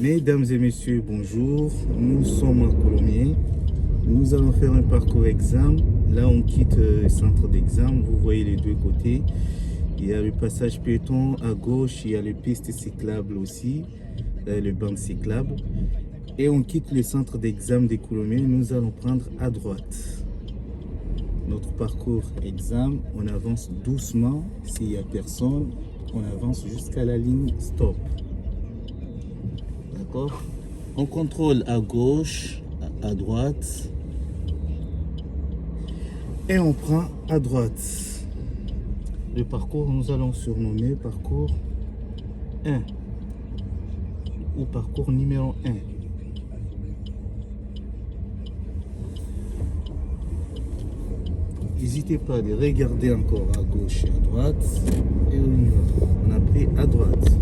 Mesdames et messieurs, bonjour. Nous sommes à Colomiers. Nous allons faire un parcours examen. Là, on quitte le centre d'examen. Vous voyez les deux côtés. Il y a le passage piéton à gauche. Il y a les pistes cyclables aussi, le banc cyclable. Et on quitte le centre d'examen de Colomiers. Nous allons prendre à droite. Notre parcours examen, on avance doucement. S'il n'y a personne, on avance jusqu'à la ligne stop. D'accord? On contrôle à gauche, à droite. Et on prend à droite. Le parcours, nous allons surnommer parcours 1 ou parcours numéro 1. N'hésitez pas de regarder encore à gauche et à droite. Et on y va. On a pris à droite.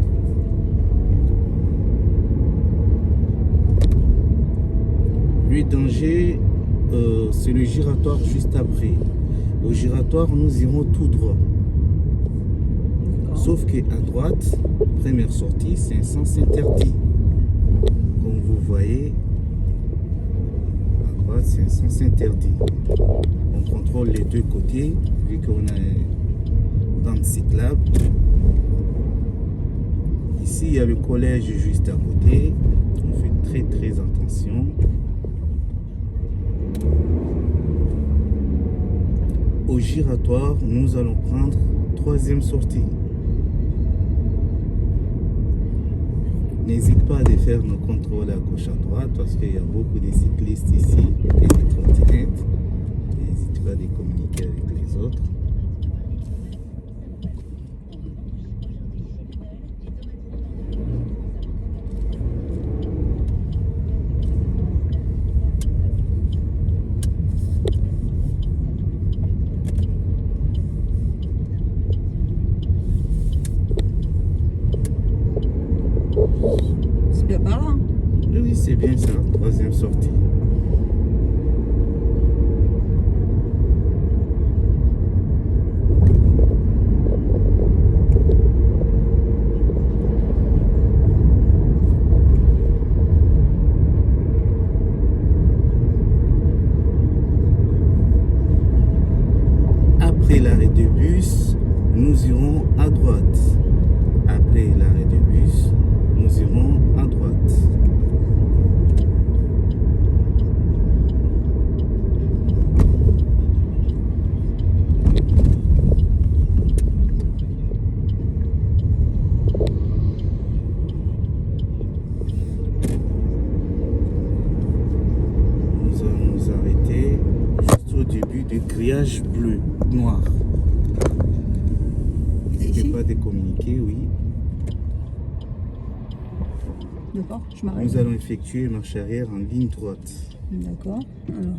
Le danger, c'est le giratoire juste après. Au giratoire, nous irons tout droit. Sauf qu'à droite, première sortie, c'est un sens interdit. Comme vous voyez, à droite, c'est un sens interdit. On contrôle les deux côtés, vu qu'on a un banc cyclable. Ici, il y a le collège juste à côté. On fait très attention. Au giratoire, nous allons prendre troisième sortie. N'hésite pas à faire nos contrôles à gauche à droite parce qu'il y a beaucoup de cyclistes ici et des trottinettes. N'hésite pas à communiquer avec les autres. C'est bien par là. Hein. Oui, c'est bien ça, troisième sortie. Après l'arrêt de bus, nous irons à droite. Après l'arrêt de bus, nous irons à droite. Nous allons nous arrêter juste au début du grillage bleu, noir. N'hésitez pas à communiquer, oui. D'accord, je m'arrête. Nous allons effectuer marche arrière en ligne droite. D'accord. Alors.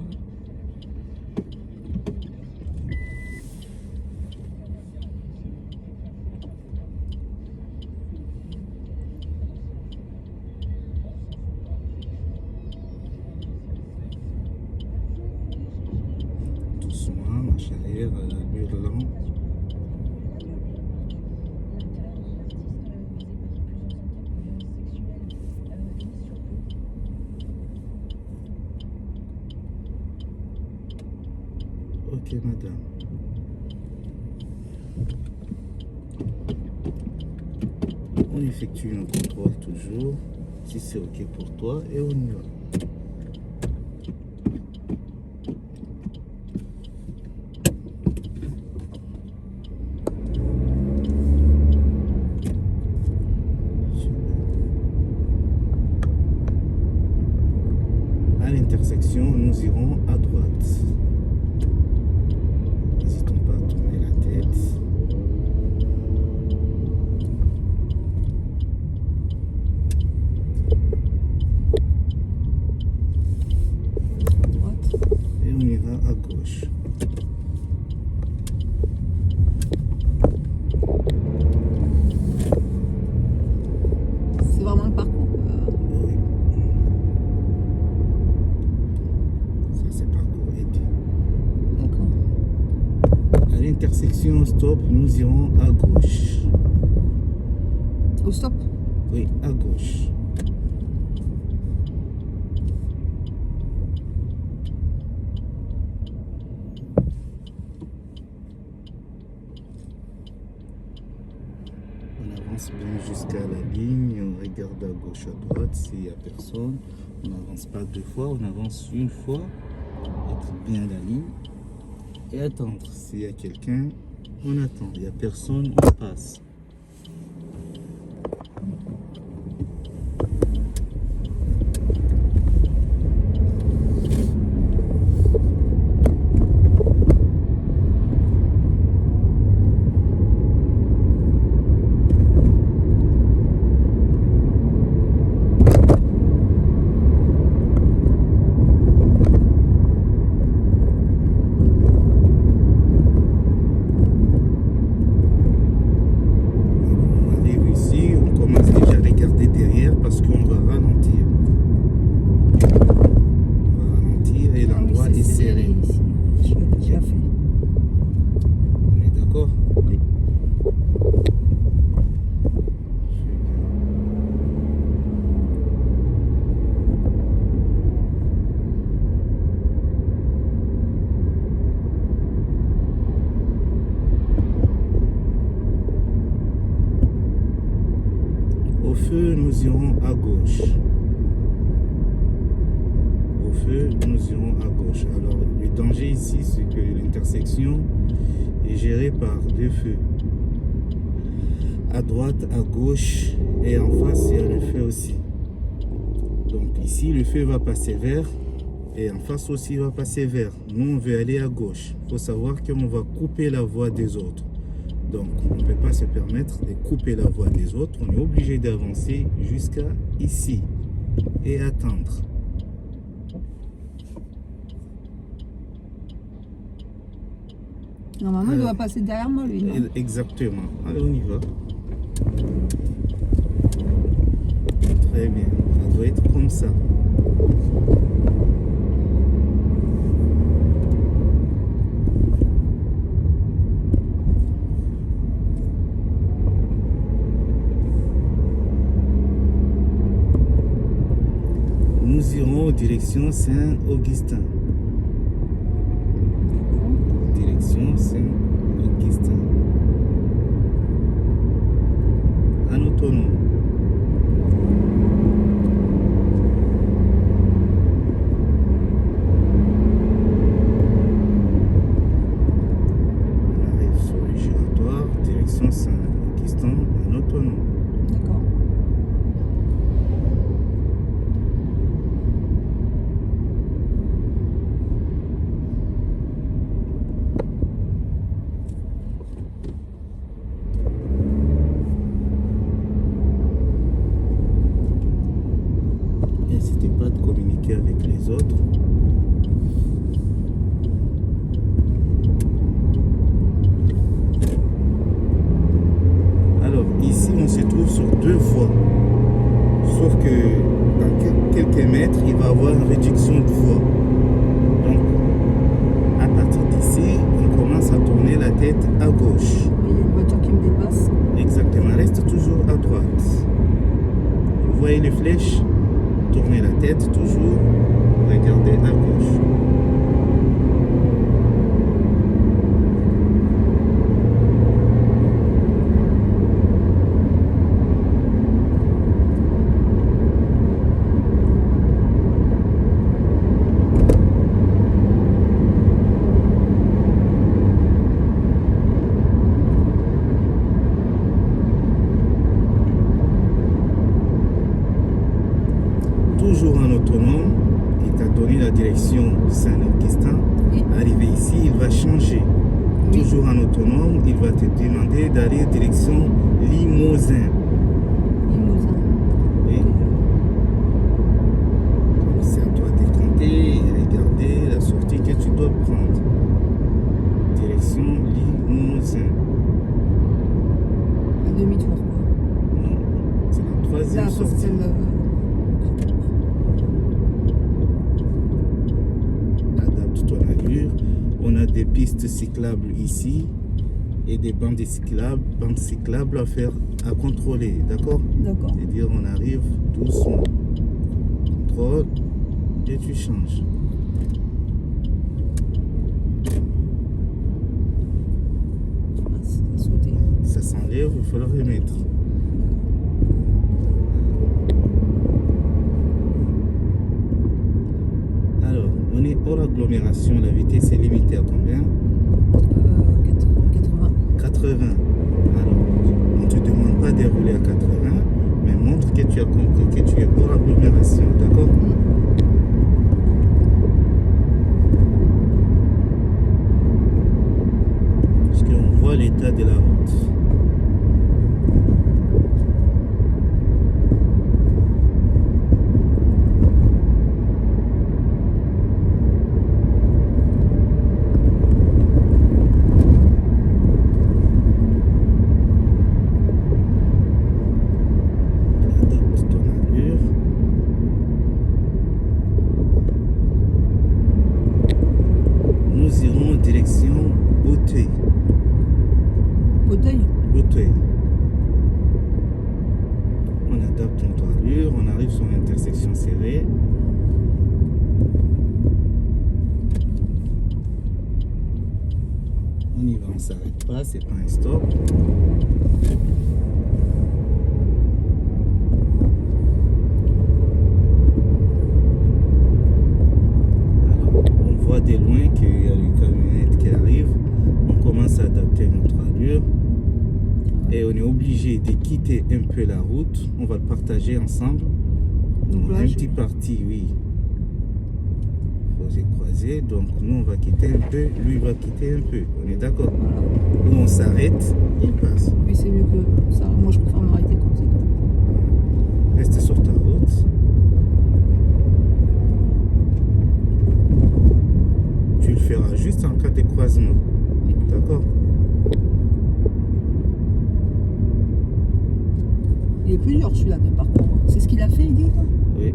Doucement, marche arrière à l'allure lente. Ok, madame. On effectue un contrôle toujours, si c'est ok pour toi, et on y va. À l'intersection, nous irons à droite. N'hésitons pas à tourner la tête. Droite. Et on ira à gauche. C'est vraiment le parcours. Oui. Ça, c'est parcours aidé. D'accord. À l'intersection stop, nous irons à gauche. Au stop. Oui, à gauche. regarde à gauche, à droite, s'il n'y a personne. On n'avance pas 2 fois, on avance une fois, être bien la ligne et attendre. S'il y a quelqu'un, on attend. Il n'y a personne, on passe. Au feu, nous irons à gauche. Au feu, nous irons à gauche. Alors, le danger ici, c'est que l'intersection est gérée par 2 feux. À droite, à gauche et en face, il y a le feu aussi. Donc ici, le feu va passer vert et en face aussi, il va passer vert. Nous, on veut aller à gauche. Il faut savoir qu'on va couper la voie des autres. Donc, on ne peut pas se permettre de couper la voie des autres. On est obligé d'avancer jusqu'à ici et attendre. Normalement, il doit passer derrière moi, lui. Non? Exactement. Allez, on y va. Très bien. Ça doit être comme ça. Nous irons en direction Saint-Augustin. Direction Saint-Augustin. En autonome. On arrive sur le giratoire, direction Saint-Augustin en autonome. D'accord. N'hésitez pas de communiquer avec les autres. Alors ici on se trouve sur 2 voies. Sauf que dans quelques mètres, il va y avoir une réduction de voie. Donc à partir d'ici, on commence à tourner la tête à gauche. Il y a une voiture qui me dépasse. Exactement, reste toujours à droite. Vous voyez les flèches? Tournez la tête toujours, regardez à gauche. Toujours en autonome, il t'a donné la direction Saint-Augustin. Oui. Arrivé ici, il va changer. Oui. Toujours en autonome, il va te demander d'aller direction Limousin. Limousin. Et donc c'est à toi de compter et regarder la sortie que tu dois prendre. Direction Limousin. Un demi-tour, quoi. Non, c'est la 3e Là, sortie. c'est Adapte ton allure. On a des pistes cyclables ici et des bandes cyclables à faire, à contrôler, d'accord? D'accord. C'est-à-dire on arrive doucement, contrôle et tu changes. Ah, c'est sauté. Ça s'enlève, il faut le remettre. hors agglomération, la vitesse est limitée à combien? 80. 80. Alors, on ne te demande pas de rouler à 80, mais montre que tu as compris que tu es hors agglomération, d'accord? Parce qu'on voit l'état de la route. Adapte ton allure. Nous irons en direction Auteuil. Auteuil. Auteuil. On adapte notre allure, on arrive sur l'intersection serrée. On y va, on s'arrête pas, c'est pas un stop. Alors, on voit de loin qu'il y a une camionnette qui arrive. On commence à adapter notre allure. Et on est obligé de quitter un peu la route. On va le partager ensemble. Donc On a là, un je- petit parti, oui. Faut se croiser. Donc nous, on va quitter un peu. Lui, il va quitter un peu. On est d'accord? Nous, on s'arrête, il passe. Oui, c'est mieux que ça. Moi, je préfère m'arrêter comme ça. Reste sur ta route. Tu le feras juste en cas de croisement. Oui. D'accord? Il est plus dur celui-là de parcours. C'est ce qu'il a fait, il dit quoi. Oui.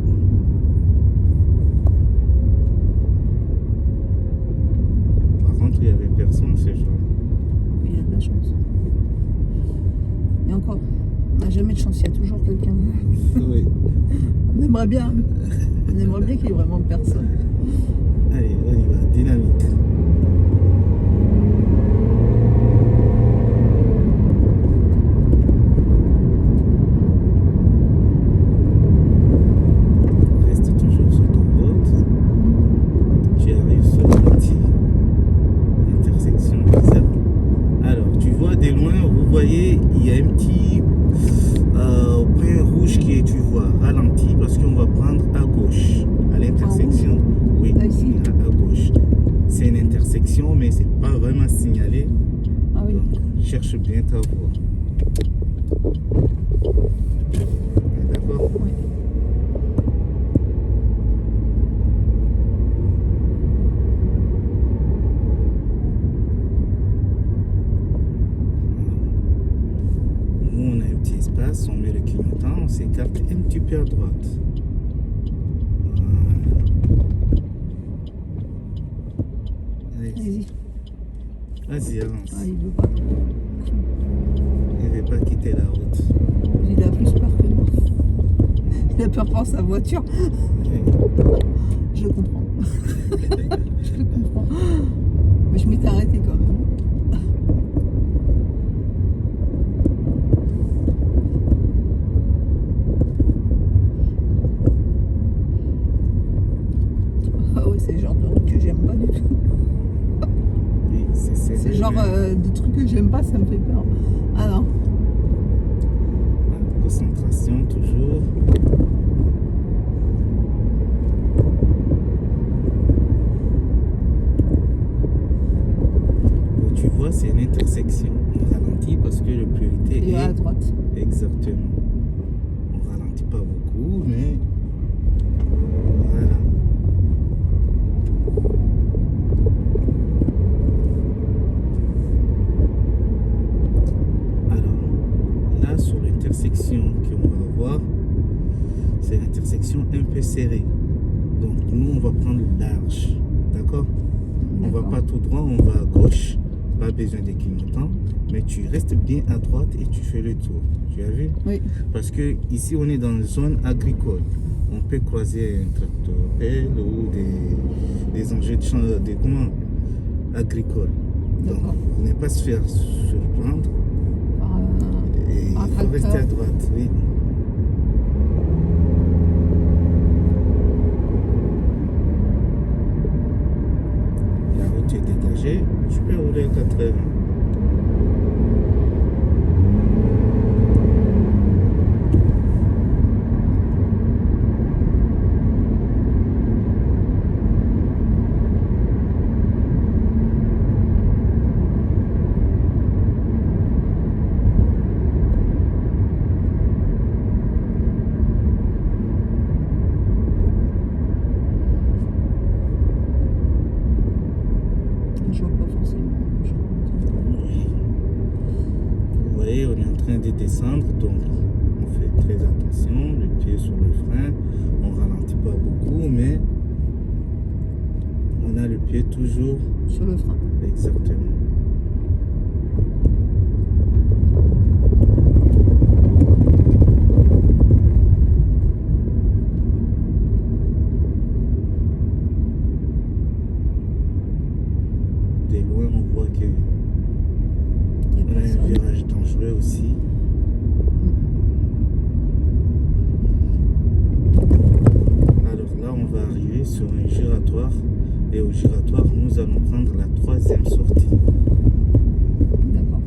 Par contre, il n'y avait personne ce jour. Il a de la chance. Et encore, on n'a jamais de chance, il y a toujours quelqu'un. Oui. On aimerait bien qu'il y ait vraiment personne. Allez, on y va. Dynamique. Reste toujours sur ta route. Tu arrives sur une petite intersection bizarre. Alors, tu vois de loin, vous voyez, il y a un petit point rouge qui est, tu vois, ralenti parce qu'on va prendre à gauche. À l'intersection, oui, Là, ici. à gauche. C'est une intersection, mais c'est pas vraiment signalé. Ah oui. Donc, cherche bien ta voie. D'accord? Oui. Nous, on a un petit espace, on met le clignotant, on s'écarte un petit peu à droite. Voilà. Allez, Allez-y. vas-y, avance. Ah, il veut pas. Il ne veut pas quitter la route. Il a plus peur que moi. Il a peur pour sa voiture. Je le comprends. Je le comprends. Mais je m'étais arrêtée quand même. Ah ouais, c'est le genre de route que j'aime pas du tout. Oui, C'est le genre de truc que j'aime pas, ça me fait peur. Ah non. Voilà, concentration toujours. Où tu vois, c'est une intersection. On ralentit parce que la priorité Et à est droite. exactement. On ralentit pas beaucoup, mais voilà. Alors, là, sur l'intersection qu'on va avoir, c'est l'intersection un peu serrée. Donc, nous, on va prendre large. D'accord? On va D'accord. pas tout droit, on va à gauche. Pas besoin de clignotant. Mais tu restes bien à droite et tu fais le tour. Tu as vu? Oui. Parce que ici, on est dans une zone agricole. On peut croiser un tractopelle ou des engins de champ, comment? Agricoles. Donc, D'accord. ne pas se faire surprendre. Par, Et il un faut rester à tracteur. droite, oui. Très bien. Je vois pas forcément. Oui. Vous voyez, on est en train de descendre, donc on fait très attention, le pied sur le frein, on ralentit pas beaucoup, mais on a le pied toujours Sur le frein. exactement. De loin, on voit que Il y a on a un personne. virage dangereux aussi. Alors là, on va arriver sur un giratoire et au giratoire, nous allons prendre la troisième sortie. D'accord.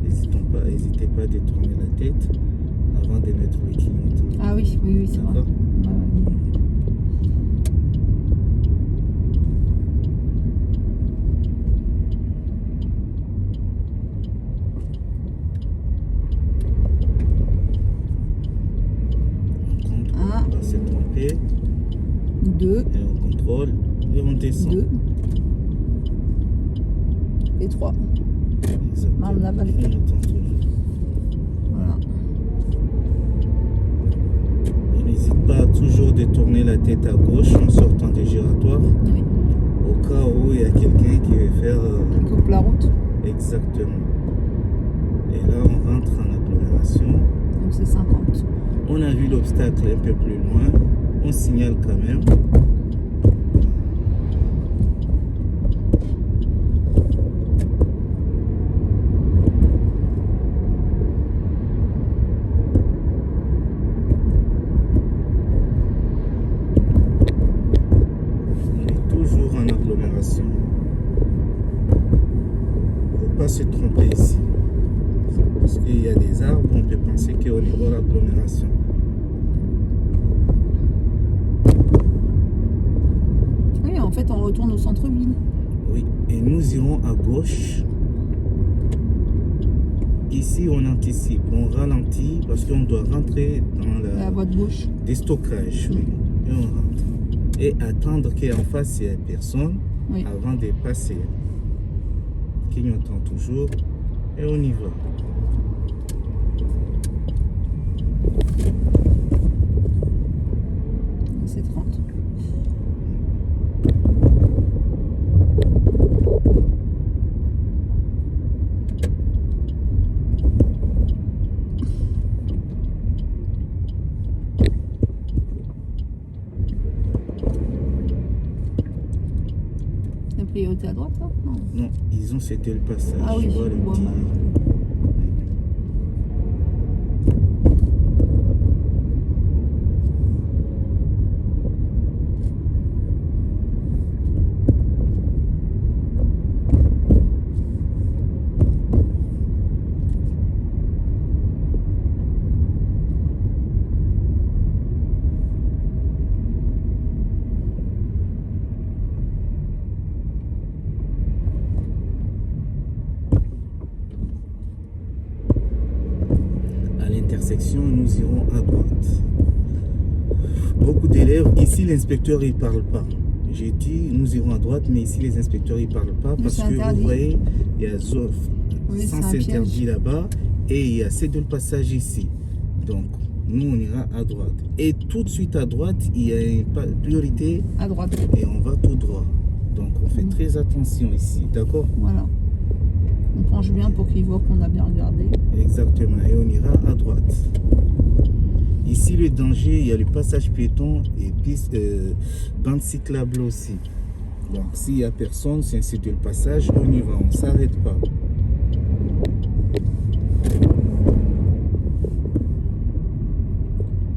N'hésitez pas à détourner la tête avant de mettre le clignotant. Ah oui, oui, oui, c'est vrai. D'accord. Ouais, ouais. On compte pour Un. ne pas se tromper 2, et on contrôle et on descend. 2 et 3. Exactement. Marne la vallée. Clignotant toujours. Voilà. Et n'hésite pas à toujours détourner la tête à gauche en sortant des giratoires Oui. au cas où il y a quelqu'un qui veut faire On coupe la route. exactement. Et là, on rentre en agglomération. Donc c'est 50. On a vu l'obstacle un peu plus loin. On signale quand même. On est toujours en agglomération. Il ne faut pas se tromper ici. Parce qu'il y a des arbres, on peut penser qu'on est dans l'agglomération. Oui, en fait, on retourne au centre-ville. Oui, et nous irons à gauche. Ici, on anticipe, on ralentit parce qu'on doit rentrer dans La voie de gauche. déstockage. Oui. Et on rentre. Et attendre qu'en face, il y ait personne Oui. avant de passer. Clignotant toujours. Et on y va. C'est 30. La priorité à droite, là? Non. Non, ils ont cédé le passage. Ah oui, Tu vois je le vois petit- mal. À l'intersection, nous irons à droite. Beaucoup d'élèves, ici l'inspecteur il parle pas. J'ai dit nous irons à droite, mais ici les inspecteurs ils parlent pas Oui, parce c'est que interdit. vous voyez, il y a Oui, sens c'est un piège. interdit là-bas et il y a cédé le passage ici. Donc nous on ira à droite. Et tout de suite à droite, il y a une priorité À droite. et on va tout droit. Donc on fait très attention ici, d'accord? Voilà. On penche bien pour qu'ils voient qu'on a bien regardé. Exactement, et on ira à droite. Ici, le danger, il y a le passage piéton et piste, bande cyclable aussi. Donc, s'il n'y a personne, c'est ainsi de le passage, on y va, on ne s'arrête pas.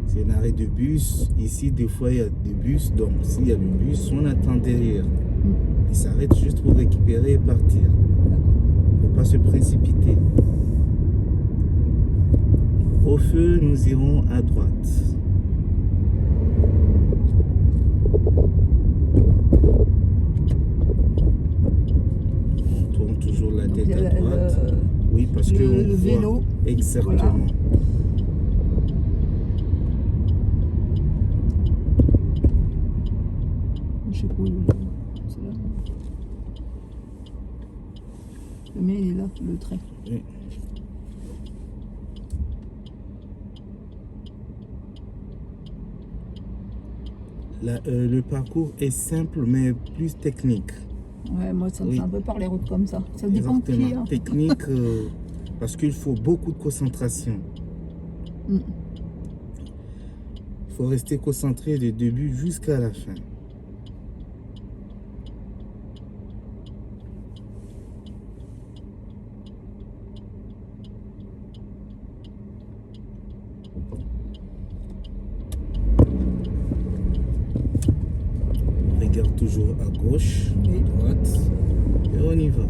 C'est un arrêt de bus. Ici, des fois, il y a des bus. Donc, s'il y a le bus, on attend derrière. Il s'arrête juste pour récupérer et partir. D'accord. Il ne faut pas se précipiter. Au feu, nous irons à droite. On tourne toujours la Donc, tête il y a à droite. Oui, parce que le on voit vélo. exactement. Voilà. Je sais pas où il est. C'est là. Le mien, il est là, le trait. Oui. Le parcours est simple mais plus technique. Ouais, moi, ça me Oui. fait un peu peur les routes comme ça. Ça dépend de qui. Exactement. Hein. Technique parce qu'il faut beaucoup de concentration. Mm. Il faut rester concentré du début jusqu'à la fin. On regarde toujours à gauche, Oui. à droite, et on y va.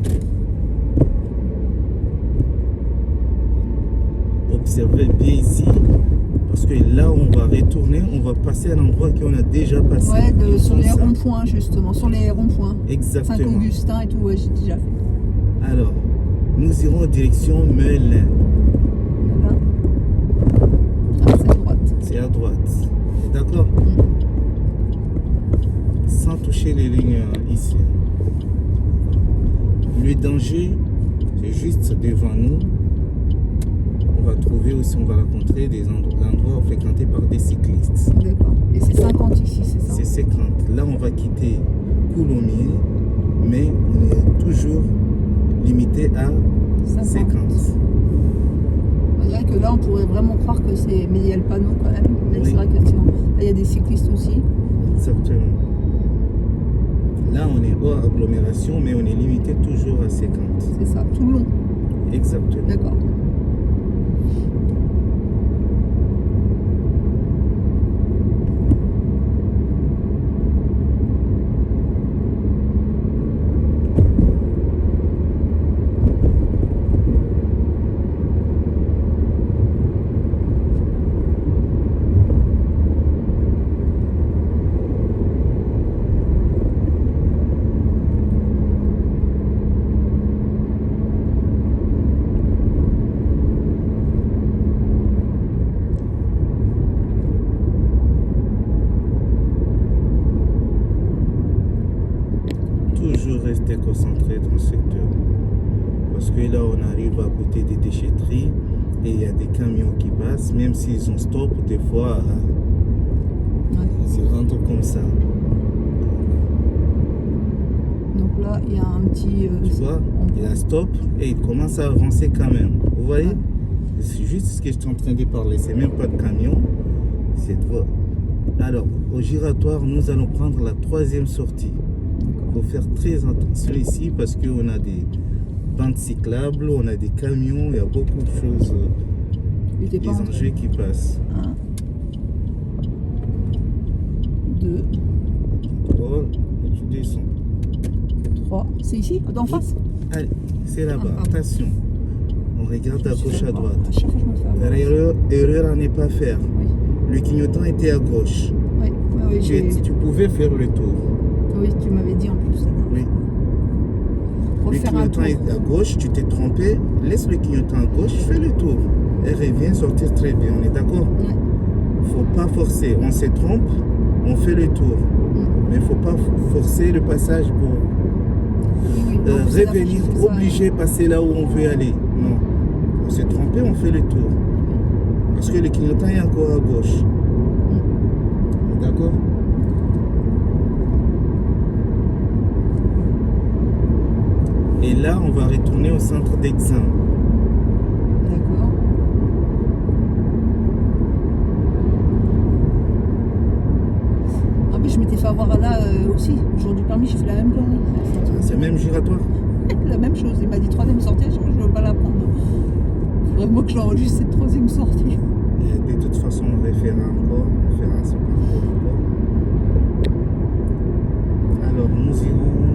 Observez bien ici, parce que là on va retourner, on va passer à l'endroit qu'on a déjà passé. Ouais, Ils sur font les ça. ronds-points, justement. Sur les ronds-points. Exactement. Saint-Augustin et tout, ouais, j'ai déjà fait. Alors, nous irons en direction Melun. Là. Ah, c'est à droite. C'est à droite. D'accord? Sans toucher les lignes ici. Le danger, c'est juste devant nous. On va trouver aussi, on va rencontrer des endroits fréquentés par des cyclistes. D'accord. Et c'est 50 ici, c'est ça? C'est 50. Là, on va quitter Coulommiers, mais on est toujours limité à 50. On dirait que là, on pourrait vraiment croire que c'est... Mais il y a le panneau quand même. Mais Oui. c'est vrai que là, il y a des cyclistes aussi. Exactement. Là, on est hors agglomération, mais on est limité toujours à 50. C'est ça, tout le long. Exactement. D'accord. Toujours rester concentré dans le secteur. Parce que là, on arrive à côté des déchetteries et il y a des camions qui passent, même s'ils ont stop, des fois, Ouais. ils rentrent comme ça. Donc là, il y a un petit... Tu vois, il y a stop et il commence à avancer quand même. Vous voyez? Ouais. C'est juste ce que je suis en train de parler. C'est même pas de camion. C'est toi. Alors, au giratoire, nous allons prendre la troisième sortie. Il faut faire très attention ici parce qu'on a des bandes cyclables, on a des camions, il y a beaucoup de choses, Il était des pas enjeux qui passent. 1, 2, 3, et tu descends. 3. C'est ici, d'en face? Allez, c'est là-bas. Ah, pardon. Attention. On regarde à gauche, à droite. À chaque fois, je me fais avoir. Erreur à ne pas faire. Oui, Le clignotant était à gauche. oui, oui, Tu pouvais faire le tour. oui, tu m'avais dit en plus. Oui. Pour Le faire un clignotant tour. est à gauche, tu t'es trompé, laisse le clignotant à gauche, fais le tour. Et reviens sortir très bien, on est d'accord? Ouais. Faut pas forcer, on se trompe, on fait le tour. Mais faut pas forcer le passage pour Oui, oui. En plus, c'est la fois que revenir, j'ai fait ça, obligé de passer là où on veut aller. Non. On s'est trompé, on fait le tour. Parce que le clignotant est encore à gauche. D'accord? Et là, on va retourner au centre d'examen. D'accord. Ah, mais je m'étais fait avoir là aussi. Le jour du permis, j'ai fait la même connerie. C'est même giratoire. La même chose. Il m'a dit troisième sortie, je ne veux pas la prendre. Il faudrait moi que j'enregistre cette troisième sortie. Et de toute façon, on refera encore. On fera ce parcours encore. Alors, nous irons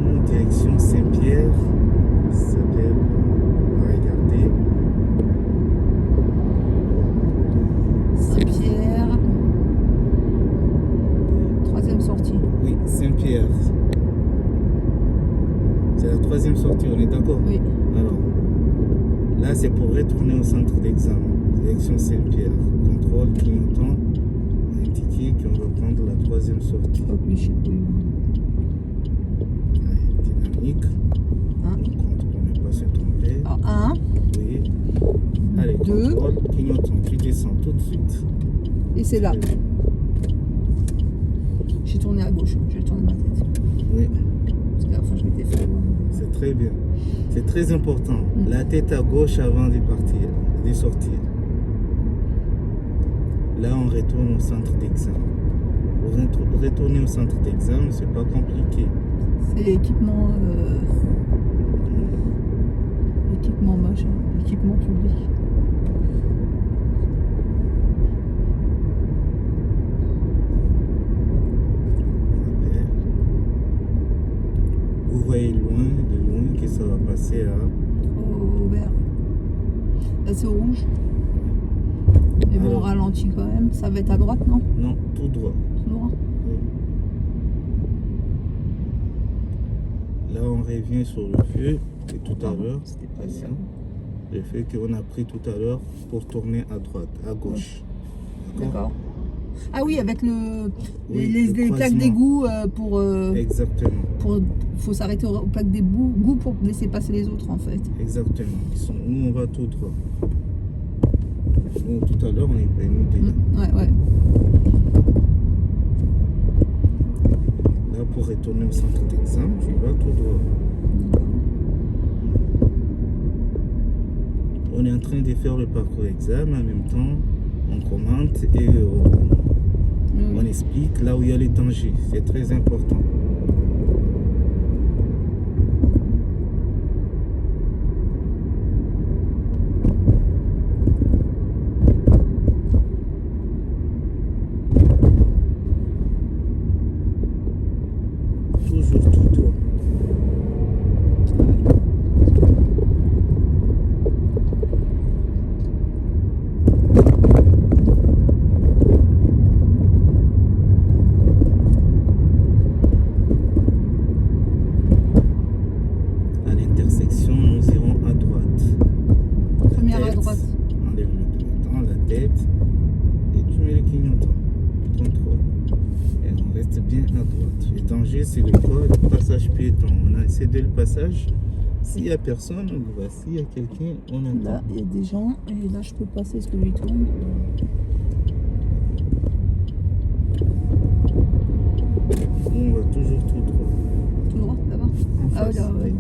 Saint-Pierre. Ça s'appelle, on va regarder. Saint-Pierre. Troisième sortie. Oui, Saint-Pierre. C'est la troisième sortie, on est d'accord? Oui. Alors, là, c'est pour retourner au centre d'examen. Direction Saint-Pierre. Contrôle, clignotant. Indiqué qu'on va prendre la troisième sortie. Hop, je sais plus. Allez, dynamique. Un. On compte pour ne pas se tromper. Alors, un. Oui. Allez, Deux. contrôle, clignotant. Tu descends tout de suite. Et c'est là. J'ai tourné à gauche. J'ai tourné ma tête. Oui, Parce qu'à la fin, je m'étais fait. c'est très bien. C'est très important. La tête à gauche avant de partir, de sortir. Là, on retourne au centre d'examen. Pour retourner au centre d'examen, c'est pas compliqué. C'est équipement. Équipement machin. Équipement public. Vous voyez de loin que ça va passer à... Au vert. Là, c'est au rouge. Mais bon, on Alors. ralentit quand même. Ça va être à droite, non? Non, tout droit. Tout droit. Oui. Là, on revient sur le feu de tout à l'heure. C'était pas Patient. bien. Le feu qu'on a pris tout à l'heure pour tourner à droite, à gauche. D'accord. Ah oui, avec le, Oui, les le plaques croisement. d'égout pour. Exactement, Faut s'arrêter aux plaques d'égout pour laisser passer les autres en fait. exactement. Nous, on va tout droit. Nous, tout à l'heure, on est venu déjà. Ouais, ouais. Là, pour retourner au centre d'examen, tu vas tout droit. On est en train de faire le parcours examen, en même temps, on commente et on explique là où il y a les dangers. C'est très important. Toujours tout droit. À l'intersection, nous irons à droite. La Première à tête, droite. enlève le clignotant, la tête, et tu mets le clignotant. Contrôle. Et on reste bien à droite. Le danger, c'est le code passage piéton. On a cédé le passage. S'il n'y a personne, on y va. S'il y a quelqu'un, on attend. Là, il y a des gens et là, je peux passer ce que je lui tourne. On va toujours tout droit. Tout droit, là-bas. En Ah oui, face. là, ouais.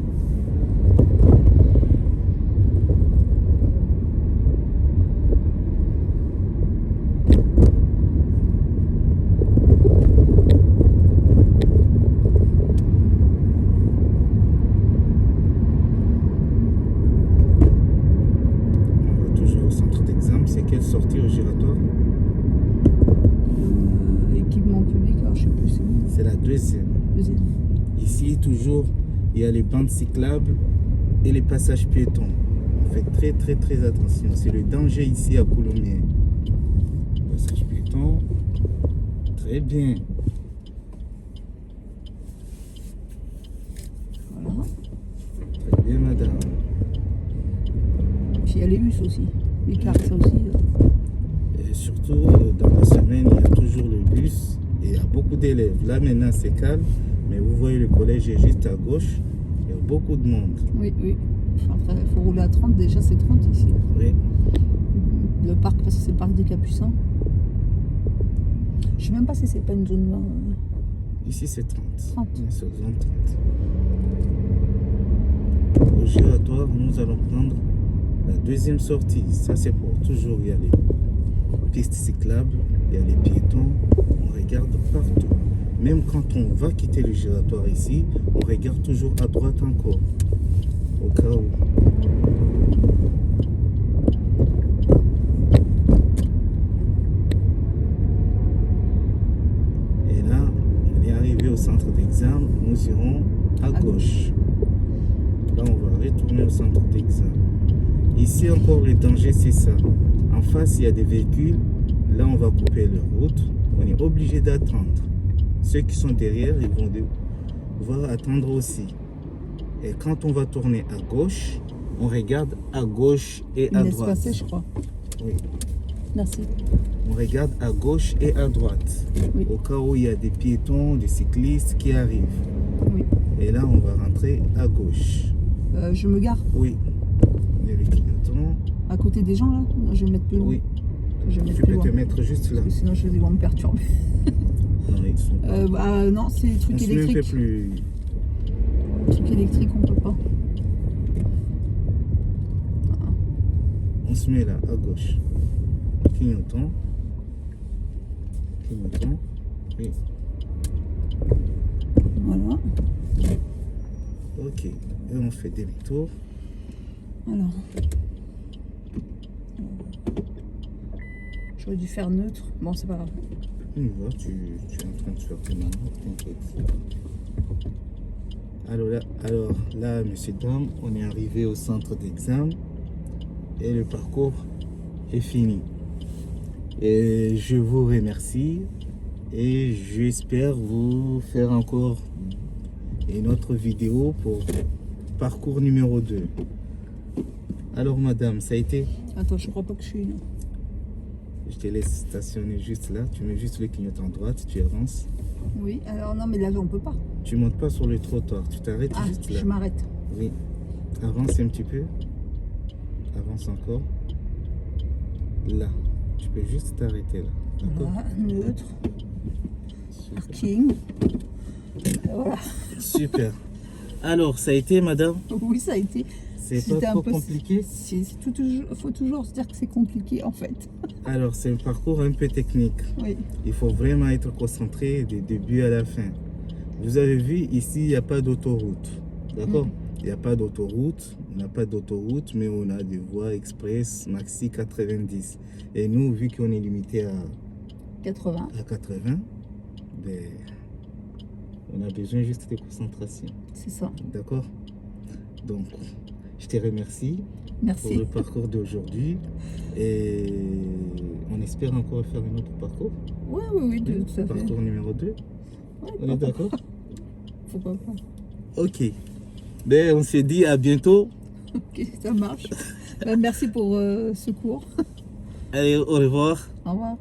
On va toujours au centre d'examen. C'est quelle sortie au giratoire? Équipement public, alors je sais plus c'est où. C'est la deuxième. Deuxième. Ici, toujours, il y a les bandes cyclables et les passages piétons. On fait très, très, très attention. C'est le danger ici à Coulommiers. Passage piéton. Très bien. Voilà. Très bien, madame. Puis il y a les bus aussi. Les cartes, ça aussi. Et surtout, dans la semaine, il y a toujours le bus et il y a beaucoup d'élèves. Là, maintenant, c'est calme. Mais vous voyez, le collège est juste à gauche. Il y a beaucoup de monde. Oui, oui. Après, il faut rouler à 30. Déjà, c'est 30 ici. Oui. Le parc, parce que c'est le parc des Capucins. Je sais même pas si c'est pas une zone 20. Ici, c'est 30. 30. On est sur zone 30. Au giratoire, nous allons prendre la deuxième sortie. Ça, c'est pour toujours y aller. Pistes cyclables, il y a les piétons. On regarde partout. Même quand on va quitter le giratoire ici, on regarde toujours à droite encore. Au cas où. Et là, on est arrivé au centre d'examen. Nous irons à gauche. Là, on va retourner au centre d'examen. Ici, encore, le danger, c'est ça. En face, il y a des véhicules. Là, on va couper leur route. On est obligé d'attendre. Ceux qui sont derrière, ils vont devoir attendre aussi. Et quand on va tourner à gauche, on regarde à gauche et Il à laisse droite. passer, je crois. Oui. Merci. On regarde à gauche et à droite. Oui. Au cas où il y a des piétons, des cyclistes qui arrivent. Oui. Et là, on va rentrer à gauche. Je me gare Oui. Il y a les clignotants. à côté des gens là. Non, je vais me mettre plus loin. Oui. Je vais me mettre Tu plus peux loin. te mettre juste là. Parce que sinon, ils vont me perturber. Non, ils sont pas. Non, c'est des On trucs se met un peu électriques. plus. Trucs électriques, on peut pas. On se met là, à gauche. Clignotant. Clignotant. Oui. Voilà. Ok. Et on fait demi-tour. Alors. J'aurais dû faire neutre. Bon, c'est pas grave. On y va, tu es en train de faire tes mains, t'inquiète. Alors là, messieurs, dames, on est arrivé au centre d'examen et le parcours est fini. Et je vous remercie et j'espère vous faire encore une autre vidéo pour parcours numéro 2. Alors madame, ça a été? Attends, je crois pas que je suis là. Je te laisse stationner juste là, tu mets juste le clignotant à droite, tu avances. Oui, alors non, mais là, on peut pas. Tu montes pas sur le trottoir, tu t'arrêtes Ah, juste là. je m'arrête. Oui. Avance un petit peu. Avance encore. Là. Tu peux juste t'arrêter là. D'accord? Voilà, neutre, Super. parking. Voilà. Super. Alors, ça a été, madame? Oui, ça a été. C'est C'était pas un trop peu- compliqué? Faut toujours se dire que c'est compliqué en fait. Alors, c'est un parcours un peu technique. Oui. Il faut vraiment être concentré du début à la fin. Vous avez vu, ici, il n'y a pas d'autoroute. D'accord? Il n'y a pas d'autoroute. On n'a pas d'autoroute, mais on a des voies express maxi 90. Et nous, vu qu'on est limité à 80. 80, ben, on a besoin juste de concentration. C'est ça. D'accord? Donc, je te remercie pour Merci. le parcours d'aujourd'hui et on espère encore faire un autre parcours. Oui, tout à fait. Parcours numéro 2. Ouais, On est d'accord? Pourquoi pas. Ok. Ben, on se dit à bientôt. Ok, ça marche. Merci pour ce cours. Allez, au revoir. Au revoir.